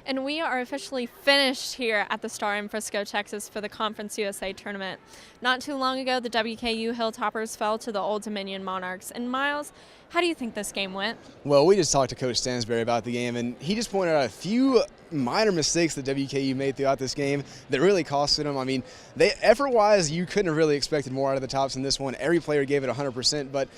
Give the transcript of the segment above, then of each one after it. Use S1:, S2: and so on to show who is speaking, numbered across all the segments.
S1: And we are officially finished here at the Star in Frisco, Texas for the Conference USA tournament. Not too long ago, the WKU Hilltoppers fell to the Old Dominion Monarchs. And Miles, how do you think this game went?
S2: Well, we just talked to Coach Stansberry about the game, and he just pointed out a few minor mistakes that WKU made throughout this game that really costed them. I mean, effort-wise, you couldn't have really expected more out of the Tops in this one. Every player gave it 100%, but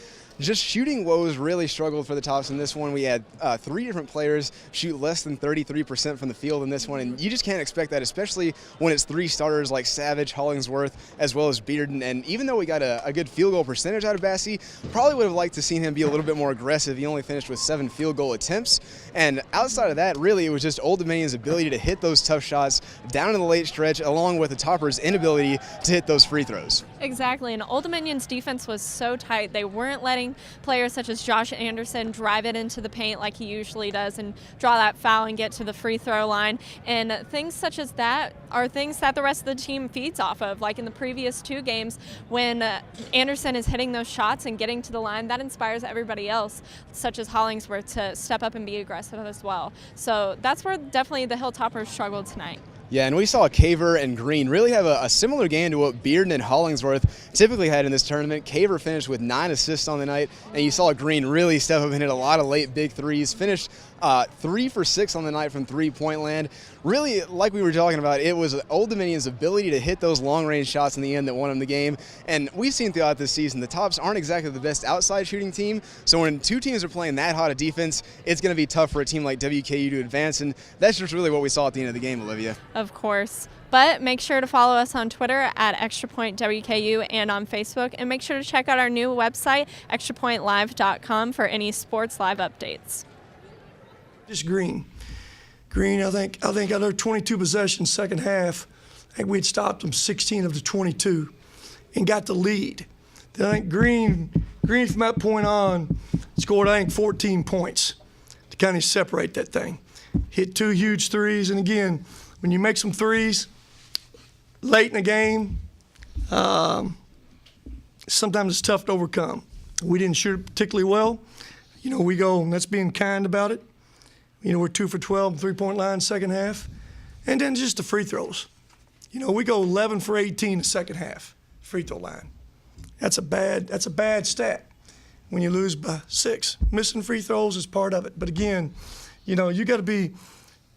S2: just shooting woes really struggled for the Tops in this one. We had 3 different players shoot less than 33% from the field in this one, and you just can't expect that, especially when it's 3 starters like Savage, Hollingsworth, as well as Bearden. And even though we got a good field goal percentage out of Bassey, probably would have liked to seen him be a little bit more aggressive. He only finished with 7 field goal attempts, and outside of that, really, it was just Old Dominion's ability to hit those tough shots down in the late stretch, along with the Toppers' inability to hit those free throws.
S1: Exactly, and Old Dominion's defense was so tight. They weren't letting players such as Josh Anderson drive it into the paint like he usually does and draw that foul and get to the free throw line. And things such as that are things that the rest of the team feeds off of. Like in the previous 2 games, when Anderson is hitting those shots and getting to the line, that inspires everybody else, such as Hollingsworth, to step up and be aggressive as well. So that's where definitely the Hilltoppers struggled tonight.
S2: Yeah, and we saw Caver and Green really have a similar game to what Bearden and Hollingsworth typically had in this tournament. Caver finished with 9 assists on the night, and you saw Green really step up and hit a lot of late big threes. Finished 3 for 6 on the night from three-point land. Really, like we were talking about, it was Old Dominion's ability to hit those long-range shots in the end that won them the game. And we've seen throughout this season, the Tops aren't exactly the best outside shooting team. So when 2 teams are playing that hot a defense, it's going to be tough for a team like WKU to advance. And that's just really what we saw at the end of the game, Olivia.
S1: Of course. But make sure to follow us on Twitter at ExtraPointWKU and on Facebook. And make sure to check out our new website, extrapointlive.com, for any sports live updates.
S3: Just Green. I think out of their 22 possessions second half, I think we'd stopped them 16 of the 22 and got the lead. Then I think Green from that point on scored, I think, 14 points to kind of separate that thing. Hit 2 huge threes, and again, when you make some threes late in the game, sometimes it's tough to overcome. We didn't shoot it particularly well. You know, we go, and that's being kind about it. You know, we're 2 for 12, three-point line second half. And then just the free throws. You know, we go 11 for 18 the second half, free throw line. That's a bad stat when you lose by 6. Missing free throws is part of it. But again, you know, you got to be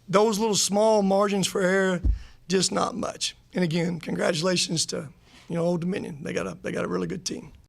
S3: those little small margins for error, just not much. And again, congratulations to, Old Dominion. They got a really good team.